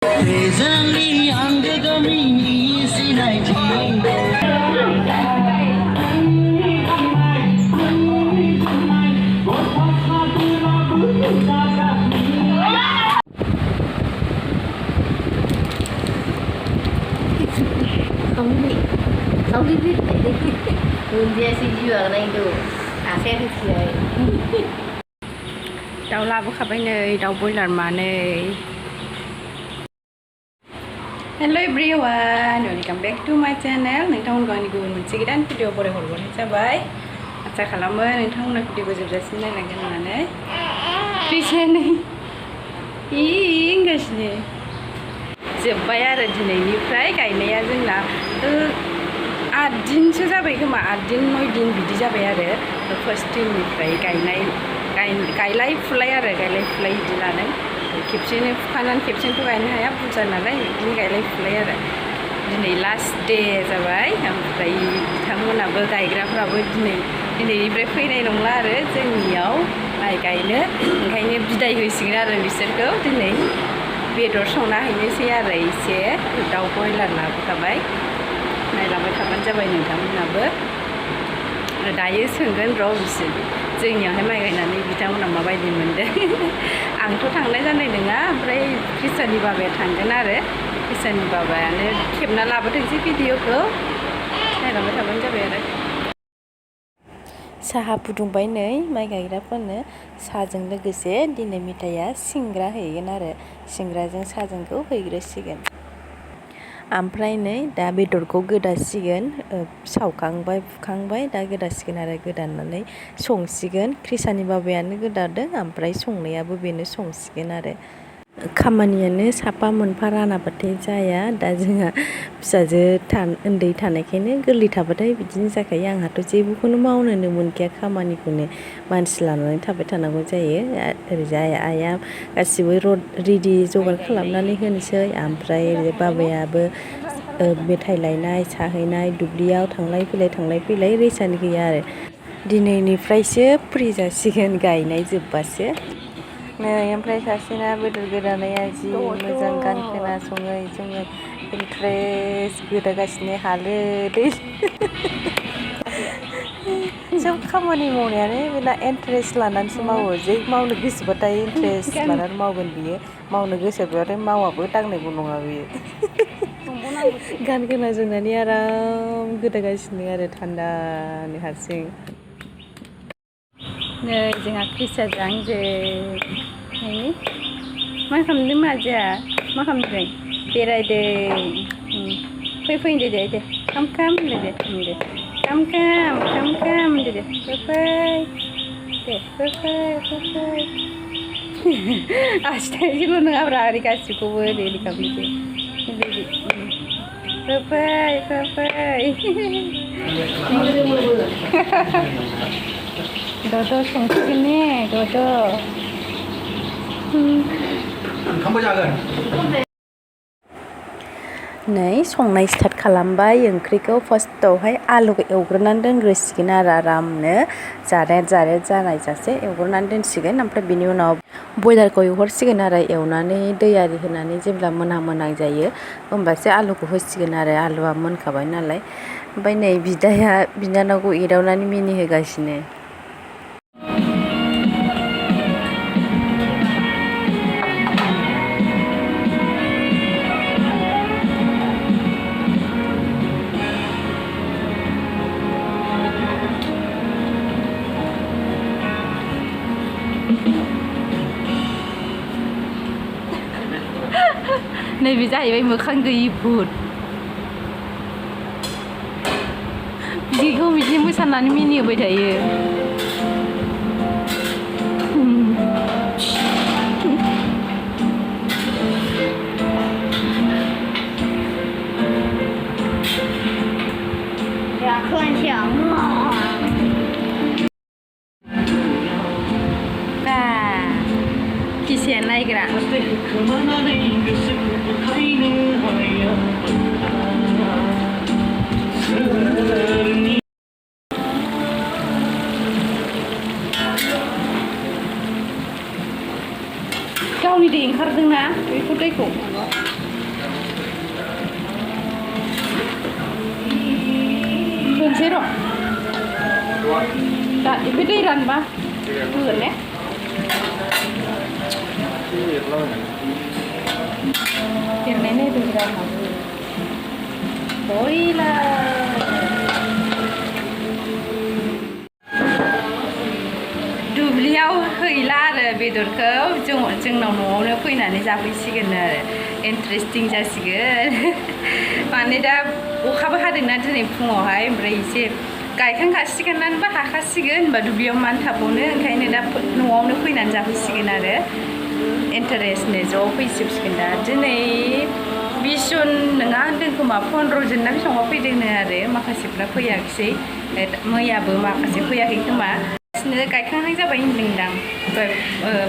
không biết vậy đi đường dia si dừa ở đây đủ xe thì chơi đau la bố khắp anh ơi đau bôi lần mà này hello everyone welcome back to my channel नोंथांमोन गावनि गुबुन मोनसे गोदान video बरायहरनाय जाबाय आसा खालामो नोंथांमोना भिडिअखौ जोबजासिम नायलांगोन होननानै फैसायानो इंगासिनो जोब्बाय आरो दिनैनिफ्राय गायनाया जोंना 8 दिनसो जाबाय खोमा 8 दिन 9 दिन बिदि जाबाय आरो फार्स्ट दिननिफ्राय गायलाय फुलाय आरो गायलाय फुलाय बिदि लादों खेबसेनो फुखानानै खेबसेनोथ' गायनो हाया बुरजा नालाय बिदिनो गायलाय फुलाय आरो दिनै लास्ट दे जाबाय ओमफ्राय बिथांमोनाबो गायग्राफ्राबो दिनैनिफ्राय फैनाय नंला आरो जोंनियाव माइ गायनो ओंखायनो बिदाय होसिगोन आरो बिसोरखौ दिनै बेदर संना हैनोसै आरो एसे दाउ बयलार लाबोखाबाय नायलांबाय थाबानो जाबाय नोंथांमोनाबो दायो सोंगोन र' बिसोर जोंनियावहाय माइ गायनानै बिथांमोना माबायदि मोनदों आंथ' थांनाय जानाय नङा ओमफ्राय क्रिस्टाननि बाबाया थांगोन आरो क्रिस्टाननि बाबायानो खेबना लाबोथोंसै भिडिअखौ नायलांबाय थाबानो जाबाय आरो साहा फुदुंबाय नै माइ गायग्राफोरनो साहाजों लोगोसे दिनै मेथाइया सिंग्रा हैगोन आरो सिंग्राजों साहाजोंखौ हैग्रोसिगोन ओमफ्राय नै दा बेदरखौ गोदासिगोन सावखांबाय फुखांबाय दा गोदासिगोन आरो गोदानानै संसिगोन क्रिसानि बाबायानो गोदादों ओमफ्राय संनायाबो बेनो संसिगोन आरो खामानियानो साफा मोनफा रानाबाथाय जाया दा जोंहा फिसाजो उन्दै थानायखायनो गोरलै थाबाथाय बिदिनो जाखायो आंहाथ' जेबोखौनो मावनोनो मोनखाया खामानिखौनो मानसि लानानै थाबाय थानांगौ जायो ओरैजाय आइया गासिबो रेडि जगार खालामनानै होनोसै ओमफ्राय ओरै बाबायाबो मेथाइ लायनाय साहैनाय दुब्लियाव थांलाय फैलाय रेसानो गैया आरो दिनैनिफ्रायसो फ्रि जासिगोन गायनाय जोब्बासो नै ओमफ्राय सासेना बेदर गोदानाया जि मोजां गान खोनासङै जोङो इन्ट्रेस्ट गोदागासिनो हालो दै सब खामानि मावनायानो बेना इन्ट्रेस्ट लानानैसो मावो जे मावनो गोसोबाथाय इन्ट्रेस्ट लानानै मावगोन बियो मावनो गोसोबाथाय मावाबो दांनायबो नङा बियो गान खोनासंनानै आराम गोदागासिनो आरो थान्दानो हारसिं नै जोंहा क्रिस्टाजों आंजों मा खालामदों माजाया मा खालामदों बेरायदों फैदो दे खाम होनदो दे खाम होनदो दे फै आसिथाइसेल' नङाब्रा ओरै गासिबखौबो ओरै खालामदो फै दद' संसिगोन ने दद' नै संनाय स्टार्ट खालामबाय ओंख्रिखौ फार्स्टआवहाय आलुखौ एवग्रोनानै दोनग्रोसिगोन आरो आरामनो जारेद जानायजासे एवग्रोनानै दोनसिगोन ओमफ्राय बिनि उनाव बयलारखौ एवहरसिगोन आरो एवनानै दै आरि होनानै जेब्ला मोनहां जायो होमबासो आलुखौ होसिगोन आरो आलुआ मोनखाबाय नालाय ओमफ्राय नै बिदाया बिनानावखौ एदावनानै मिनिहोगासिनो नैबे जाहैबाय मोखां गैयि भुत बिदिखौ बिदि मोसानानै मिनिहोबाय थायो किसेया नायग्रा गावनि दै ओंखारदोंना बेखौ दैखौ संसै र' दा बे दै रानबा होगोन ने एरनाय नायदों रानहाबो गैला दुब्लियाव हैला आरो बेदरखौ जोंनाव न'आवनो फैनानै जाफैसिगोन आरो इन्टारेस्टिं जासिगोन माने दा अखाबो हादोंना दिनै फुङावहाय ओमफ्राय एसे गायखांखासिगोनानोबा हाखासिगोन होनबा दुब्लियाव मानो थाबावनो ओंखायनो दा न'आवनो फैनानै जाफैसिगोन आरो इन्टारेस्टनो ज' फैजोबसिगोन दा दिनै 20 जन नङा होनदों खोमा 15 जन ना बेसेबांबा फैदोंनो आरो माखासेफ्रा फैयाखिसै मैयाबो माखासे फैयाखै खोमा गायखांहां जाबाय होनदोंदां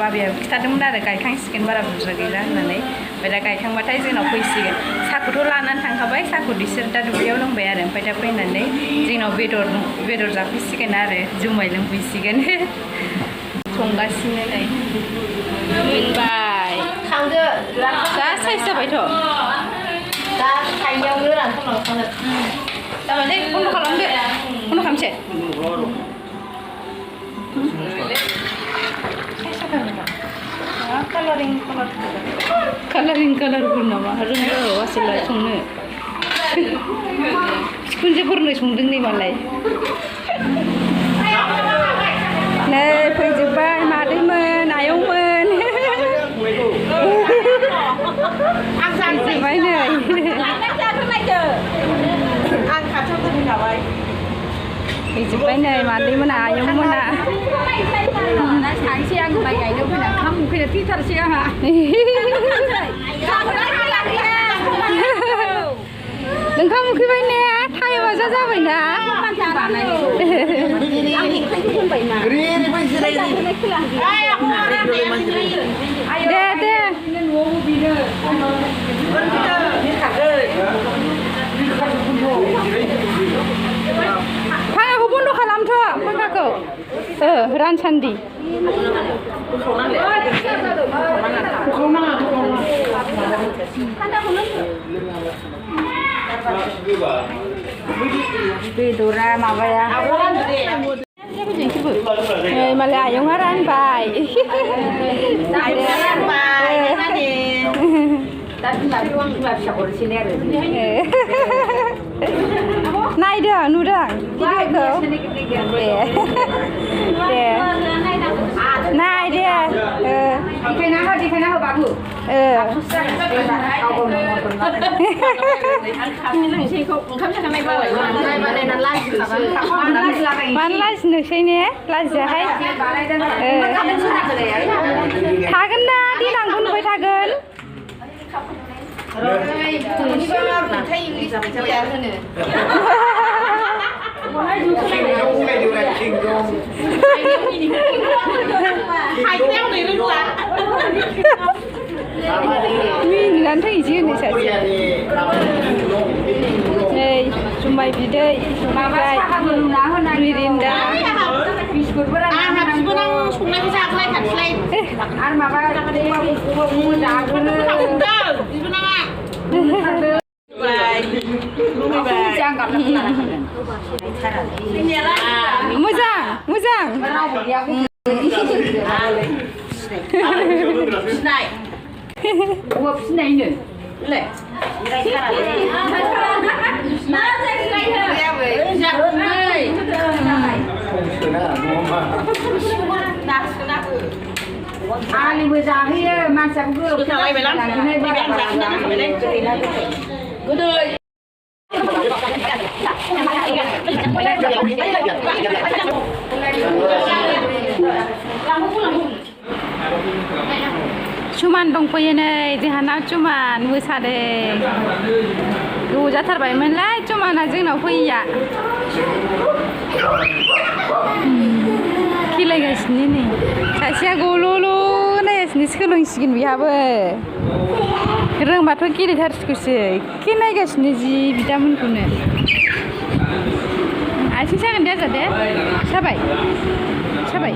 बाबाया खिथादोंमोन आरो गायखांसिगोन बारा बुरजा गैला होननानै ओमफ्राय दा गायखांबाथाय जोंनाव फैसिगोन साहाखौथ' लानानै थांखाबाय साहाखौ बिसोर दा दुब्लियाव लोंबाय आरो ओमफ्राय दा फैनानै जोंनाव बेदर जाफैसिगोन आरो जुमाय लोंफैसिगोन संगासिनो नै मोनबाय खांदो जा साइज जाबायथ' दा थाइनायावनो रानखांलांखानो जाबाय दे बन्द' खालामदो बन्द' खालामसै कालारफोर नामा रोंगौ आसोलाय संनो सिखुनजोफोरनो संदों नै मालाय नै फैजोब्बाय मादैमोन आयंमोन फैजोब्बाय नै आं खाथियाव दोनखाबाय फैजोब्बाय नै मादैमोना आयंमोना थांसै आं माइ गायनो फैना ओंखाम उखैनो थैथारसै आंहा ओंखाम उखैबाय ने टाइमा जाबायना दे दे फांखाखौ बन्द' खालामथ' फांखाखौ रानसान्दि बेदरा माबाया मालाय आयंआ रानबाय दा बिमा फिसा हरसैलाय आरो नायदों नुदों भिडिअखौ दे नाय दे देखायना हो बाबु मानो लाजिनोसै ने लाजियाहाय थागोन ना देनांबो नुबाय थागोन मिनिनानै थैनोसै होनो सासे नै जुमाय बिदै मिरिन्दा बिस्कुटफोर संनायखौ जागोलाय आरो माबा मोजां मोजां फिनायनो आलिबो जाहोयो मानसियाबो गोदै cuman दंफैयो नै जोंहानाव cuman मोसादों गोबाव जाथारबायमोनलाय cumanआ जोंनाव फैया खेलायगासिनो नै सासेया गल'ल' नायगासिनो सोलोंसिगोन बिहाबो रोंबाथ' गेलेथारसिगौसो एखे नायगासिनो जि बिदामोनखौनो आथिं सागोन दे आजा दे साबाय साबाय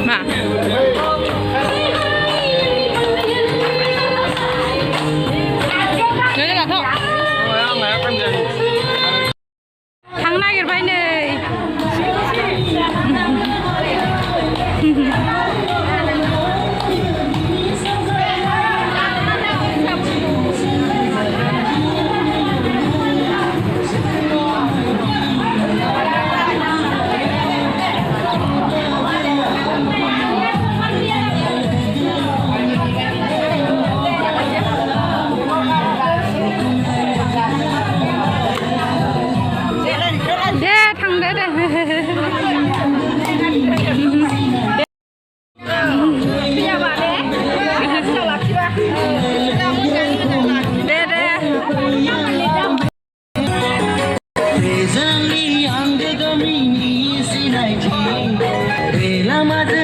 मा थांनो नागिरबाय नै दे थांदो दे दे दे